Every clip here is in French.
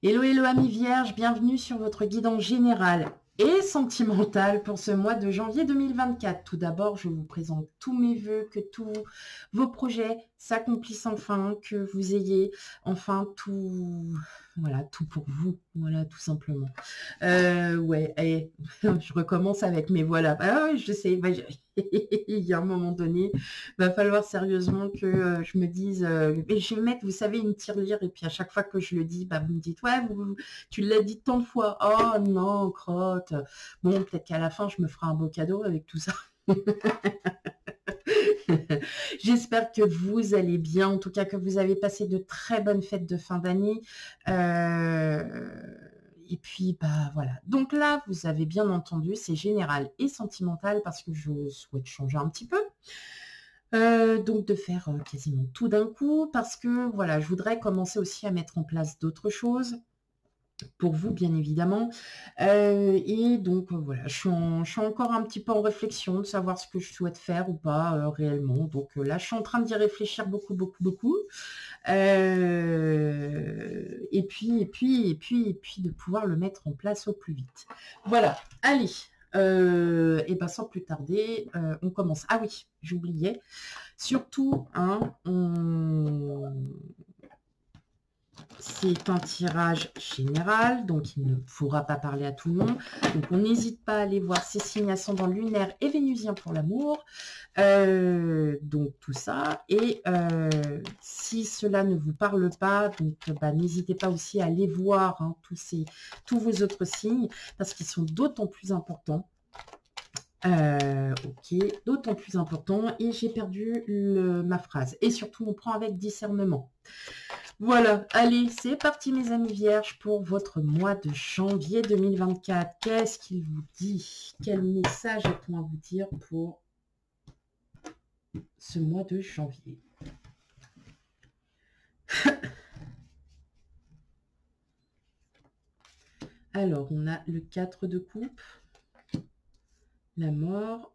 Hello, hello amis vierges, bienvenue sur votre guidance générale et sentimentale pour ce mois de janvier 2024. Tout d'abord, je vous présente tous mes vœux, que tous vos projets s'accomplissent enfin, que vous ayez enfin tout, voilà, tout pour vous, voilà, tout simplement. Ouais, allez, je recommence avec mes voilà. Ah oui, je sais, il y a un moment donné, va falloir sérieusement que je me dise, et je vais mettre, vous savez, une tirelire, et puis à chaque fois que je le dis, bah, vous me dites, ouais, tu l'as dit tant de fois. Oh non, crotte. Bon, peut-être qu'à la fin, je me ferai un beau cadeau avec tout ça. J'espère que vous allez bien, en tout cas que vous avez passé de très bonnes fêtes de fin d'année. Et puis, bah voilà. Donc là, vous avez bien entendu, c'est général et sentimental parce que je souhaite changer un petit peu. Donc de faire quasiment tout d'un coup parce que voilà, je voudrais commencer aussi à mettre en place d'autres choses pour vous, bien évidemment. Et donc, voilà, je suis encore un petit peu en réflexion de savoir ce que je souhaite faire ou pas réellement. Donc là, je suis en train d'y réfléchir beaucoup, beaucoup, beaucoup. Et puis de pouvoir le mettre en place au plus vite. Voilà, allez. Et ben sans plus tarder, on commence. Ah oui, j'oubliais. Surtout, hein, c'est un tirage général, donc il ne pourra pas parler à tout le monde. Donc on n'hésite pas à aller voir ses signes ascendants lunaires et vénusiens pour l'amour. Donc tout ça. Et si cela ne vous parle pas, donc bah, n'hésitez pas aussi à aller voir hein, tous vos autres signes, parce qu'ils sont d'autant plus importants. Ok, d'autant plus important. Et j'ai perdu ma phrase. Et surtout, on prend avec discernement. Voilà, allez, c'est parti mes amis vierges pour votre mois de janvier 2024. Qu'est-ce qu'il vous dit? Quel message a-t-on à vous dire pour ce mois de janvier? Alors, on a le 4 de coupe, la mort,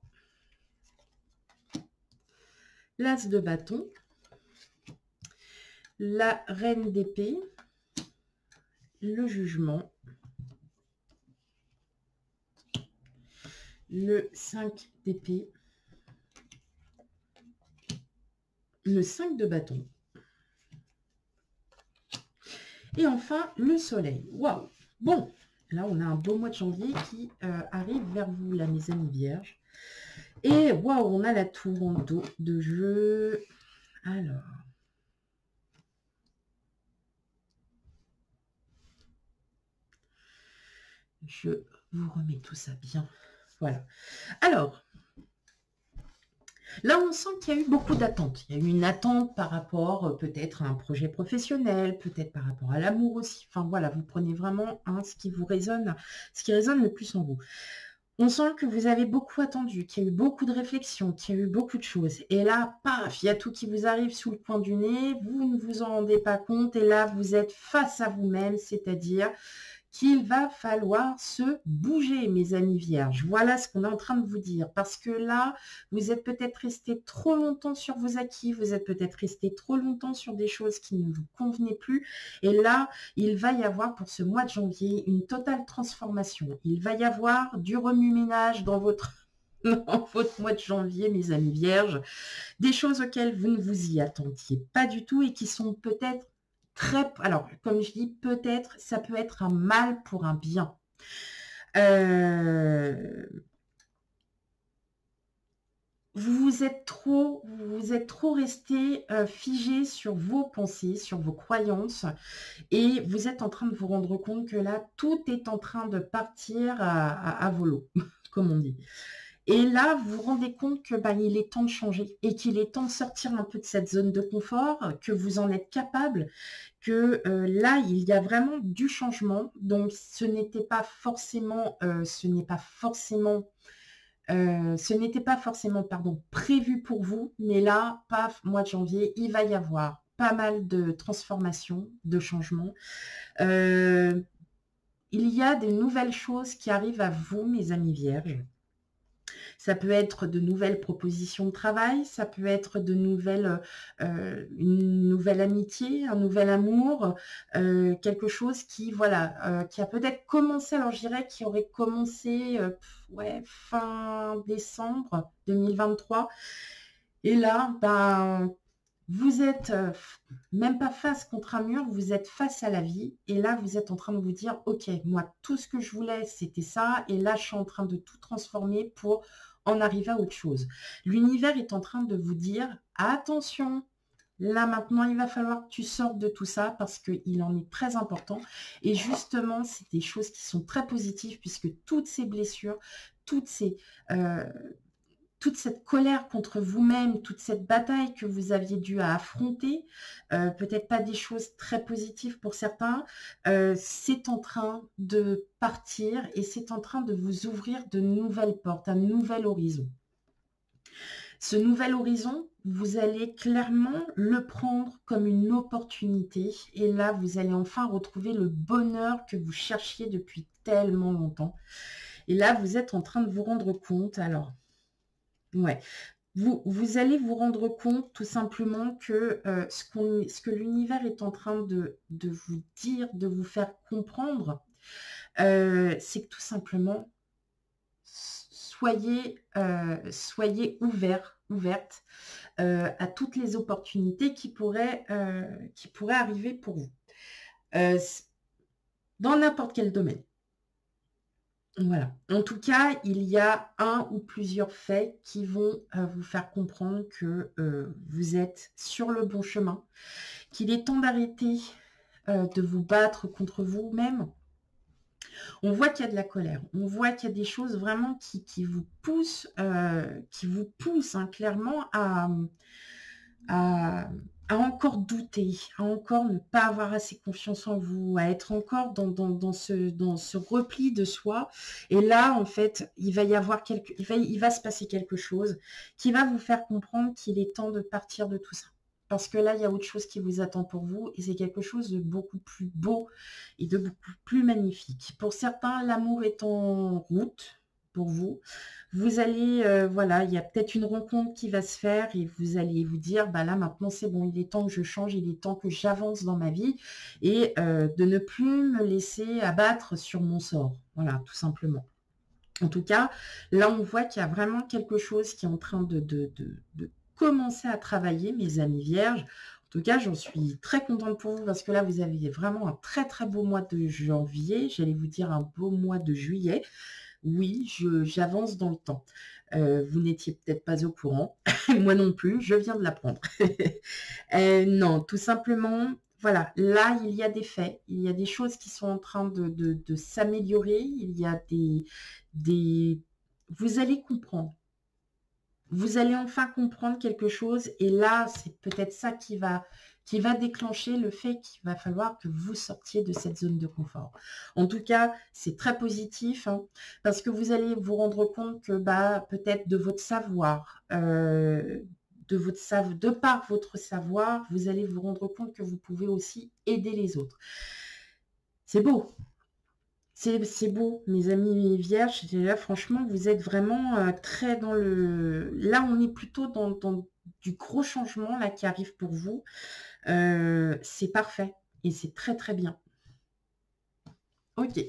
l'as de bâton, la reine d'épée, le jugement, le 5 d'épée, le 5 de bâton, et enfin le soleil. Waouh! Bon, là on a un beau mois de janvier qui arrive vers vous, là, mes amis vierges. Et waouh, on a la tour en dos de jeu. Alors. Je vous remets tout ça bien. Voilà. Alors. Là, on sent qu'il y a eu beaucoup d'attentes. Il y a eu une attente par rapport peut-être à un projet professionnel, peut-être par rapport à l'amour aussi. Enfin voilà, vous prenez vraiment hein, ce qui vous résonne, ce qui résonne le plus en vous. On sent que vous avez beaucoup attendu, qu'il y a eu beaucoup de réflexions, qu'il y a eu beaucoup de choses. Et là, paf, il y a tout qui vous arrive sous le coin du nez, vous ne vous en rendez pas compte, et là, vous êtes face à vous-même, c'est-à-dire qu'il va falloir se bouger, mes amis vierges. Voilà ce qu'on est en train de vous dire. Parce que là, vous êtes peut-être resté trop longtemps sur vos acquis, vous êtes peut-être resté trop longtemps sur des choses qui ne vous convenaient plus. Et là, il va y avoir pour ce mois de janvier une totale transformation. Il va y avoir du remue-ménage dans votre mois de janvier, mes amis vierges. Des choses auxquelles vous ne vous y attendiez pas du tout et qui sont peut-être alors, comme je dis, peut-être, ça peut être un mal pour un bien. Vous êtes trop resté figé sur vos pensées, sur vos croyances, et vous êtes en train de vous rendre compte que là, tout est en train de partir à volo, comme on dit. Et là, vous vous rendez compte que bah, il est temps de changer et qu'il est temps de sortir un peu de cette zone de confort, que vous en êtes capable, que là, il y a vraiment du changement. Donc, ce n'était pas forcément, prévu pour vous, mais là, paf, mois de janvier, il va y avoir pas mal de transformations, de changements. Il y a des nouvelles choses qui arrivent à vous, mes amis vierges. Ça peut être de nouvelles propositions de travail, ça peut être de nouvelles, une nouvelle amitié, un nouvel amour, quelque chose qui, voilà, qui a peut-être commencé, alors je dirais qui aurait commencé ouais, fin décembre 2023. Et là, ben, vous êtes même pas face contre un mur, vous êtes face à la vie. Et là, vous êtes en train de vous dire, ok, moi, tout ce que je voulais, c'était ça. Et là, je suis en train de tout transformer pour en arriver à autre chose. L'univers est en train de vous dire, attention, là, maintenant, il va falloir que tu sortes de tout ça parce qu'il en est très important. Et justement, c'est des choses qui sont très positives puisque toutes ces blessures, toutes ces... euh, toute cette colère contre vous-même, toute cette bataille que vous aviez dû à affronter, peut-être pas des choses très positives pour certains, c'est en train de partir et c'est en train de vous ouvrir de nouvelles portes, un nouvel horizon. Ce nouvel horizon, vous allez clairement le prendre comme une opportunité et là, vous allez enfin retrouver le bonheur que vous cherchiez depuis tellement longtemps. Et là, vous êtes en train de vous rendre compte, alors, ouais, vous allez vous rendre compte tout simplement que ce que l'univers est en train de vous dire, de vous faire comprendre, c'est que tout simplement, soyez ouverte à toutes les opportunités qui pourraient arriver pour vous, dans n'importe quel domaine. Voilà. En tout cas, il y a un ou plusieurs faits qui vont vous faire comprendre que vous êtes sur le bon chemin, qu'il est temps d'arrêter de vous battre contre vous-même. On voit qu'il y a de la colère, on voit qu'il y a des choses vraiment qui vous poussent, hein, clairement à, à encore douter, à encore ne pas avoir assez confiance en vous, à être encore dans ce repli de soi. Et là, en fait, il va se passer quelque chose qui va vous faire comprendre qu'il est temps de partir de tout ça. Parce que là, il y a autre chose qui vous attend pour vous et c'est quelque chose de beaucoup plus beau et de beaucoup plus magnifique. Pour certains, l'amour est en route pour vous. Vous allez, voilà, il y a peut-être une rencontre qui va se faire et vous allez vous dire, bah là maintenant c'est bon, il est temps que je change, il est temps que j'avance dans ma vie et de ne plus me laisser abattre sur mon sort. Voilà, tout simplement. En tout cas, là on voit qu'il y a vraiment quelque chose qui est en train de commencer à travailler, mes amis vierges. En tout cas, j'en suis très contente pour vous parce que là, vous avez vraiment un très très beau mois de janvier. J'allais vous dire un beau mois de juillet. Oui, j'avance dans le temps. Vous n'étiez peut-être pas au courant. Moi non plus, je viens de l'apprendre. Non, tout simplement, voilà, là, il y a des faits. Il y a des choses qui sont en train de s'améliorer. Il y a des... Vous allez comprendre. Vous allez enfin comprendre quelque chose. Et là, c'est peut-être ça qui va déclencher le fait qu'il va falloir que vous sortiez de cette zone de confort. En tout cas, c'est très positif hein, parce que vous allez vous rendre compte que bah, peut-être de votre savoir, de par votre savoir, vous allez vous rendre compte que vous pouvez aussi aider les autres. C'est beau. C'est beau, mes amis vierges. Là, franchement, vous êtes vraiment très dans le... Là, on est plutôt dans du gros changement là qui arrive pour vous. C'est parfait et c'est très très bien. Ok.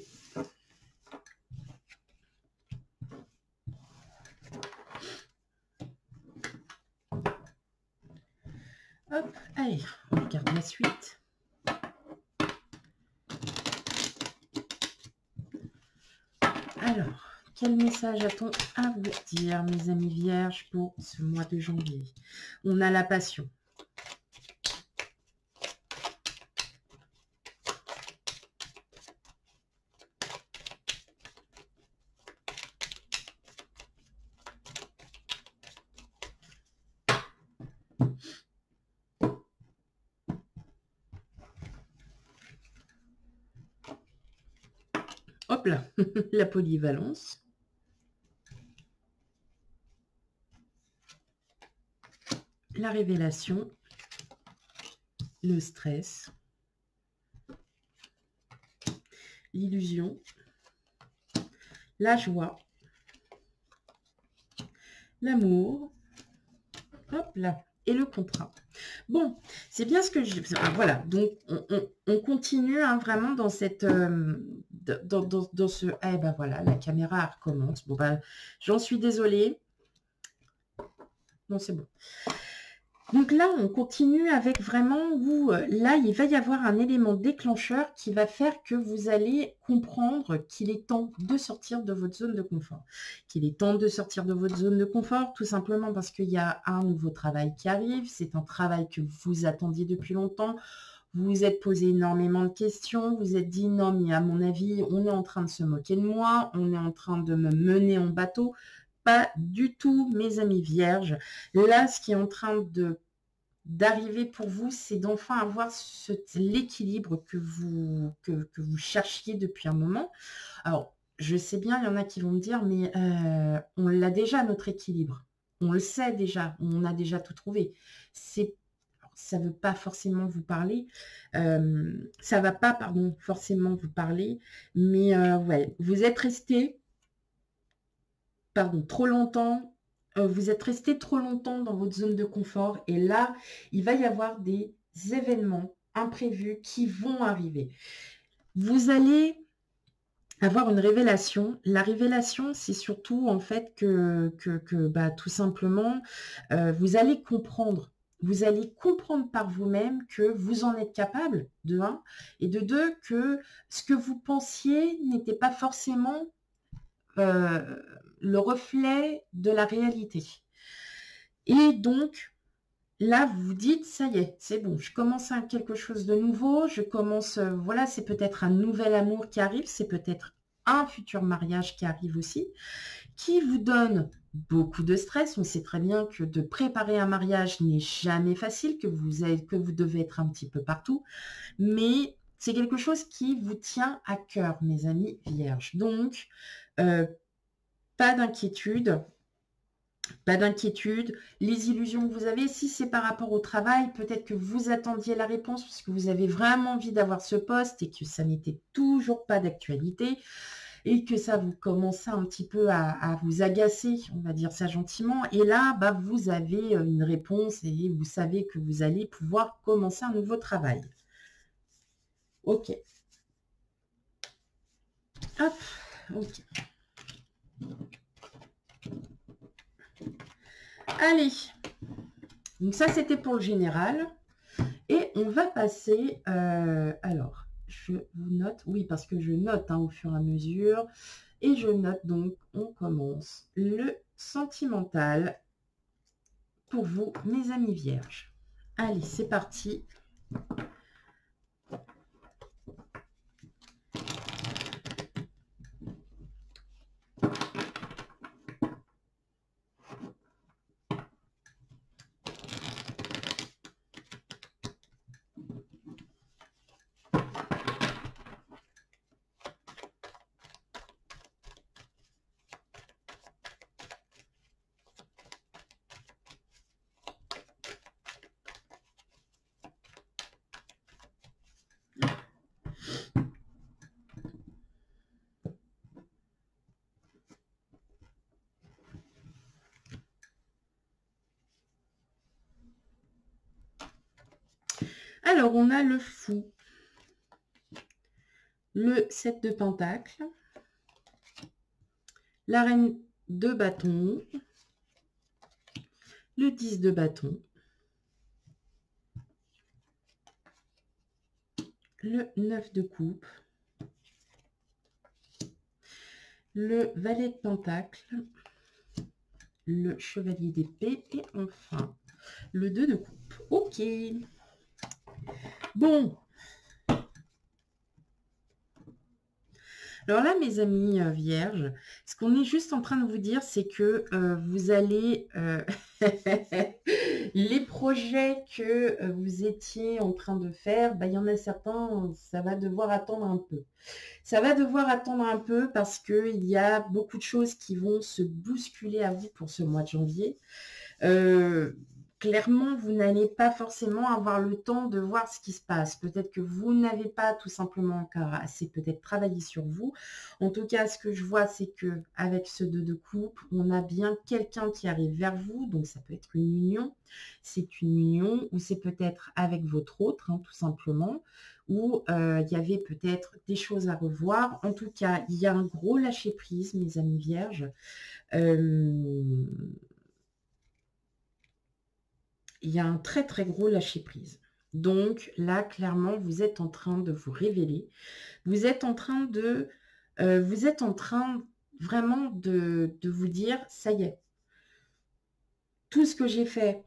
Hop, allez, on regarde la suite. Alors, quel message a-t-on à vous dire, mes amis vierges, pour ce mois de janvier? On a la passion. Hop là, la polyvalence. La révélation. Le stress. L'illusion. La joie. l'amour, hop là, et le contrat. Bon, c'est bien ce que je... Voilà, donc on continue hein, vraiment dans cette... dans ce... Eh ben voilà, la caméra recommence. Bon ben, j'en suis désolée. Non, c'est bon. Donc là, on continue avec vraiment où, là, il va y avoir un élément déclencheur qui va faire que vous allez comprendre qu'il est temps de sortir de votre zone de confort. Qu'il est temps de sortir de votre zone de confort, tout simplement parce qu'il y a un nouveau travail qui arrive. C'est un travail que vous attendiez depuis longtemps. Vous vous êtes posé énormément de questions. Vous vous êtes dit, non, mais à mon avis, on est en train de se moquer de moi. On est en train de me mener en bateau. Pas du tout, mes amis vierges. Là, ce qui est en train d'arriver pour vous, c'est d'enfin avoir l'équilibre que vous cherchiez depuis un moment. Alors, je sais bien, il y en a qui vont me dire, mais on l'a déjà, notre équilibre. On le sait déjà, on a déjà tout trouvé. Ça ne veut pas forcément vous parler. Ça va pas, pardon, forcément vous parler. Mais ouais, vous êtes resté trop longtemps, vous êtes resté trop longtemps dans votre zone de confort et là, il va y avoir des événements imprévus qui vont arriver. Vous allez avoir une révélation. La révélation, c'est surtout en fait que bah, tout simplement, vous allez comprendre. Vous allez comprendre par vous-même que vous en êtes capable, de un, et de deux, que ce que vous pensiez n'était pas forcément le reflet de la réalité. Et donc, là, vous vous dites, ça y est, c'est bon, je commence à quelque chose de nouveau, je commence, voilà, c'est peut-être un nouvel amour qui arrive, c'est peut-être un futur mariage qui arrive aussi, qui vous donne beaucoup de stress. On sait très bien que de préparer un mariage n'est jamais facile, que vous devez être un petit peu partout, mais c'est quelque chose qui vous tient à cœur, mes amis vierges. Donc, pas d'inquiétude, les illusions que vous avez, si c'est par rapport au travail, peut-être que vous attendiez la réponse parce que vous avez vraiment envie d'avoir ce poste et que ça n'était toujours pas d'actualité et que ça vous commençait un petit peu à vous agacer, on va dire ça gentiment. Et là, bah, vous avez une réponse et vous savez que vous allez pouvoir commencer un nouveau travail. Ok. Hop, ok. Allez, donc ça c'était pour le général. Et on va passer, alors, je vous note, oui, parce que je note hein, au fur et à mesure, et je note donc, on commence le sentimental pour vous, mes amis vierges. Allez, c'est parti. Alors, on a le fou, le 7 de pentacle, la reine de bâton, le 10 de bâton, le 9 de coupe, le valet de pentacle, le chevalier d'épée et enfin le 2 de coupe. Ok. Bon. Alors là, mes amis vierges, ce qu'on est juste en train de vous dire, c'est que vous allez... les projets que vous étiez en train de faire, bah, il y en a certains, ça va devoir attendre un peu. Ça va devoir attendre un peu parce qu'il y a beaucoup de choses qui vont se bousculer à vous pour ce mois de janvier. clairement, vous n'allez pas forcément avoir le temps de voir ce qui se passe. Peut-être que vous n'avez pas tout simplement encore assez peut-être travaillé sur vous. En tout cas, ce que je vois, c'est que avec ce 2 de coupe, on a bien quelqu'un qui arrive vers vous. Donc, ça peut être une union. C'est une union ou c'est peut-être avec votre autre, hein, tout simplement, où il y avait peut-être des choses à revoir. En tout cas, il y a un gros lâcher-prise, mes amis vierges. Il y a un très très gros lâcher-prise. Donc là, clairement, vous êtes en train de vous révéler. Vous êtes en train de... vous êtes en train vraiment de vous dire, ça y est, tout ce que j'ai fait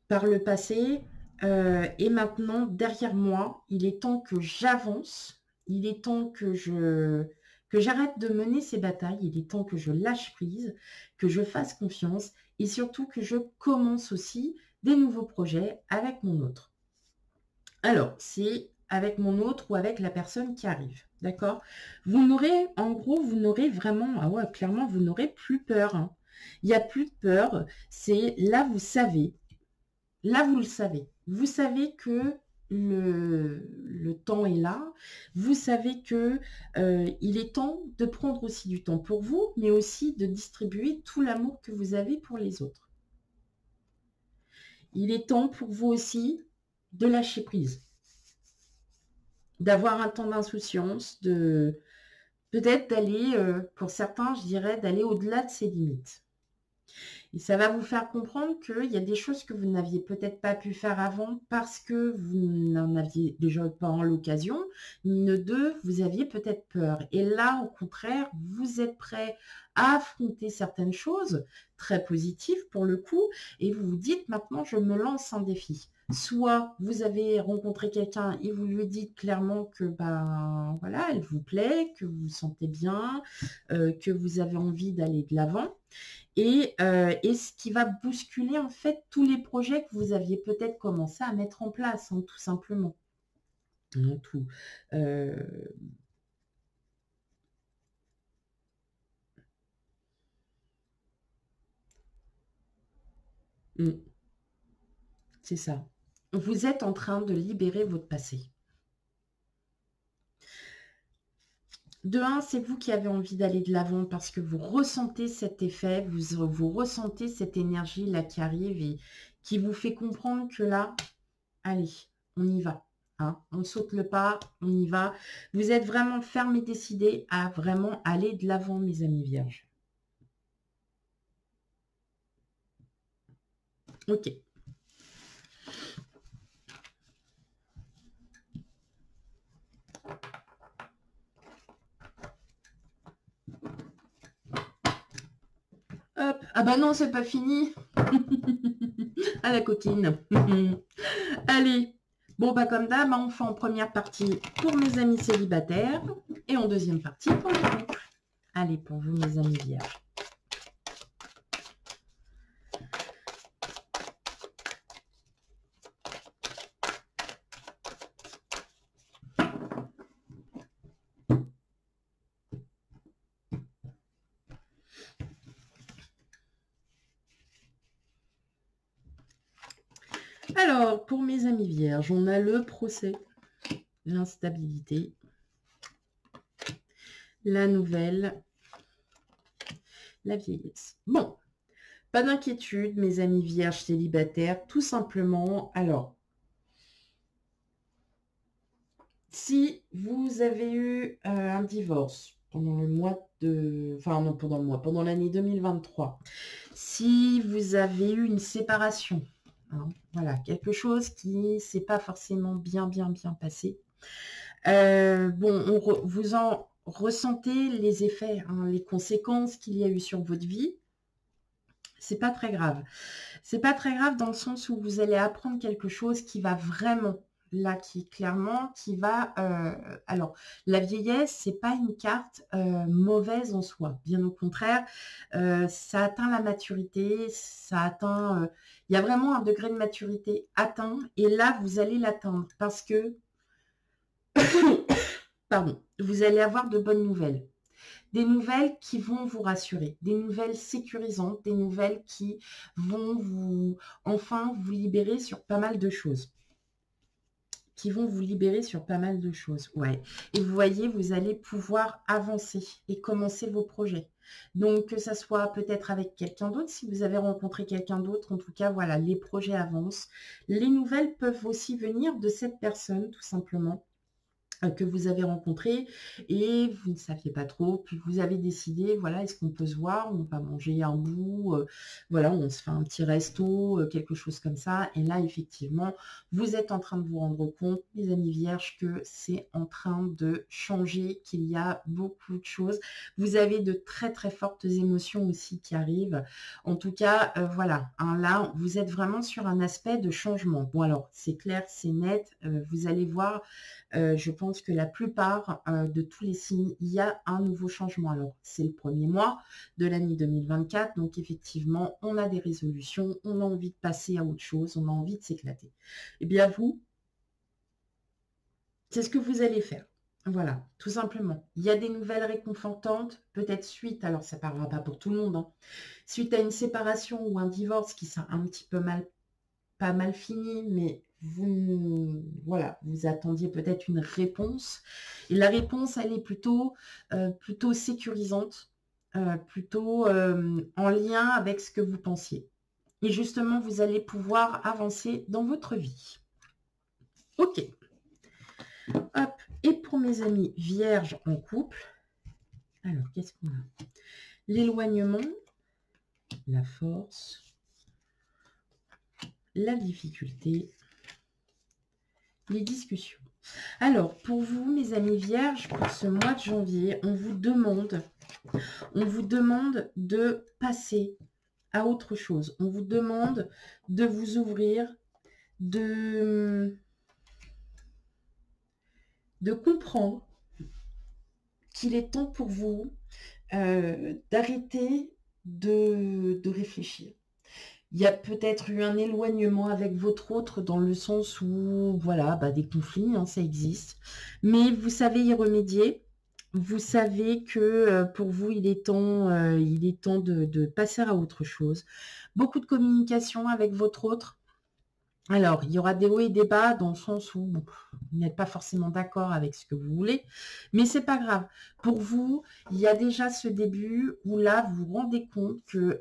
par le passé est maintenant derrière moi. Il est temps que j'avance. Il est temps que j'arrête de mener ces batailles. Il est temps que je lâche prise, que je fasse confiance et surtout que je commence aussi des nouveaux projets avec mon autre. Alors, c'est avec mon autre ou avec la personne qui arrive, d'accord? Vous n'aurez, en gros, vous n'aurez vraiment, ah ouais, clairement, vous n'aurez plus peur, hein. Il n'y a plus de peur, c'est là, vous savez, là, vous le savez. Vous savez que le temps est là. Vous savez que il est temps de prendre aussi du temps pour vous, mais aussi de distribuer tout l'amour que vous avez pour les autres. Il est temps pour vous aussi de lâcher prise, d'avoir un temps d'insouciance, de peut-être d'aller, pour certains, je dirais, d'aller au-delà de ses limites. Et ça va vous faire comprendre qu'il y a des choses que vous n'aviez peut-être pas pu faire avant parce que vous n'en aviez déjà pas en l'occasion, ni de deux, vous aviez peut-être peur. Et là, au contraire, vous êtes prêt à affronter certaines choses, très positives pour le coup, et vous vous dites maintenant, je me lance un défi. Soit vous avez rencontré quelqu'un et vous lui dites clairement que ben voilà, elle vous plaît, que vous vous sentez bien, que vous avez envie d'aller de l'avant. Et ce qui va bousculer en fait tous les projets que vous aviez peut-être commencé à mettre en place, hein, tout simplement. Non, tout. C'est ça. Vous êtes en train de libérer votre passé. De un, c'est vous qui avez envie d'aller de l'avant parce que vous ressentez cet effet, vous ressentez cette énergie là qui arrive et qui vous fait comprendre que là, allez, on y va. Hein, on saute le pas, on y va. Vous êtes vraiment ferme et décidé à vraiment aller de l'avant, mes amis vierges. Ok. Hop. Ah bah non, c'est pas fini. À la coquine. Allez. Bon, bah comme d'hab, on fait en première partie pour mes amis célibataires et en deuxième partie pour les couples. Allez, pour vous, mes amis vierges. Alors, pour mes amis vierges, on a le procès, l'instabilité, la nouvelle, la vieillesse. Bon, pas d'inquiétude, mes amis vierges célibataires, tout simplement. Alors, si vous avez eu un divorce pendant le mois de... Enfin, non, pendant le mois, pendant l'année 2023, si vous avez eu une séparation, hein, voilà, quelque chose qui ne s'est pas forcément bien passé. Bon, vous en ressentez les effets, hein, les conséquences qu'il y a eu sur votre vie. C'est pas très grave. C'est pas très grave dans le sens où vous allez apprendre quelque chose qui va vraiment, là, qui clairement, qui va... alors, la vieillesse, c'est pas une carte mauvaise en soi. Bien au contraire, ça atteint la maturité, ça atteint... il y a vraiment un degré de maturité atteint, et là, vous allez l'atteindre parce que... Pardon, vous allez avoir de bonnes nouvelles. Des nouvelles qui vont vous rassurer, des nouvelles sécurisantes, des nouvelles qui vont enfin vous libérer sur pas mal de choses. Ouais. Et vous voyez, vous allez pouvoir avancer et commencer vos projets. Donc, que ça soit peut-être avec quelqu'un d'autre, si vous avez rencontré quelqu'un d'autre, en tout cas, voilà, les projets avancent. Les nouvelles peuvent aussi venir de cette personne, tout simplement, que vous avez rencontré et vous ne saviez pas trop, puis vous avez décidé, voilà, est-ce qu'on peut se voir, on va manger un bout, voilà, on se fait un petit resto, quelque chose comme ça. Et là, effectivement, vous êtes en train de vous rendre compte, les amis vierges, que c'est en train de changer, qu'il y a beaucoup de choses. Vous avez de très très fortes émotions aussi qui arrivent. En tout cas, voilà, hein, là, vous êtes vraiment sur un aspect de changement. Bon, alors, c'est clair, c'est net, vous allez voir, je pense que la plupart de tous les signes, il y a un nouveau changement. Alors, c'est le premier mois de l'année 2024, donc effectivement, on a des résolutions, on a envie de passer à autre chose, on a envie de s'éclater. Eh bien, vous, c'est ce que vous allez faire. Voilà, tout simplement. Il y a des nouvelles réconfortantes, peut-être suite, alors ça ne parlera pas pour tout le monde, hein, suite à une séparation ou un divorce qui s'est un petit peu pas mal fini, mais voilà, vous attendiez peut-être une réponse. Et la réponse, elle est plutôt sécurisante, plutôt en lien avec ce que vous pensiez. Et justement, vous allez pouvoir avancer dans votre vie. Ok. Hop. Et pour mes amis vierges en couple, alors, qu'est-ce qu'on a? L'éloignement, la force, la difficulté, les discussions. Alors, pour vous, mes amis vierges, pour ce mois de janvier, on vous demande de passer à autre chose. On vous demande de vous ouvrir, de comprendre qu'il est temps pour vous d'arrêter de réfléchir. Il y a peut-être eu un éloignement avec votre autre dans le sens où, voilà, des conflits, hein, ça existe. Mais vous savez y remédier. Vous savez que pour vous, il est temps de passer à autre chose. Beaucoup de communication avec votre autre. Alors, il y aura des hauts et des bas dans le sens où vous n'êtes pas forcément d'accord avec ce que vous voulez, mais c'est pas grave. Pour vous, il y a déjà ce début où là, vous vous rendez compte que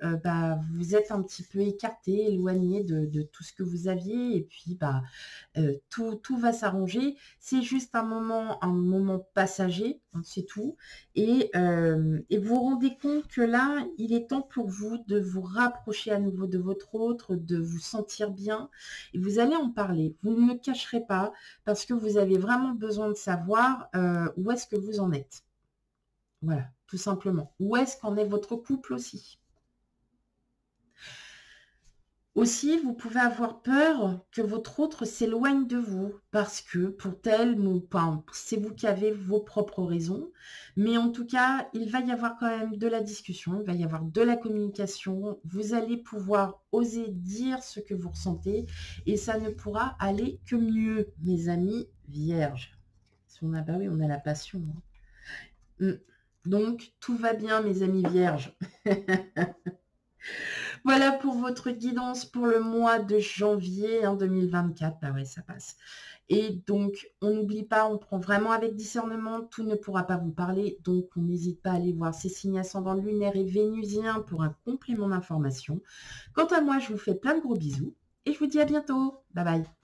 vous êtes un petit peu écarté, éloigné de tout ce que vous aviez, et puis tout va s'arranger. C'est juste un moment passager, hein, c'est tout. Et vous vous rendez compte que là, il est temps pour vous de vous rapprocher à nouveau de votre autre, de vous sentir bien. Et vous allez en parler. Vous ne le cacherez pas parce que vous avez vraiment besoin de savoir où est-ce que vous en êtes. Voilà, tout simplement. Où est-ce qu'en est votre couple aussi? Aussi, vous pouvez avoir peur que votre autre s'éloigne de vous parce que pour tel, c'est vous qui avez vos propres raisons. Mais en tout cas, il va y avoir quand même de la discussion, il va y avoir de la communication. Vous allez pouvoir oser dire ce que vous ressentez et ça ne pourra aller que mieux, mes amis vierges. Si on a, oui, on a la passion. Hein. Donc, tout va bien, mes amis vierges. Voilà pour votre guidance pour le mois de janvier 2024. Bah ouais, ça passe. Et donc, on n'oublie pas, on prend vraiment avec discernement. Tout ne pourra pas vous parler. Donc, on n'hésite pas à aller voir ces signes ascendants lunaires et vénusiens pour un complément d'information. Quant à moi, je vous fais plein de gros bisous et je vous dis à bientôt. Bye bye.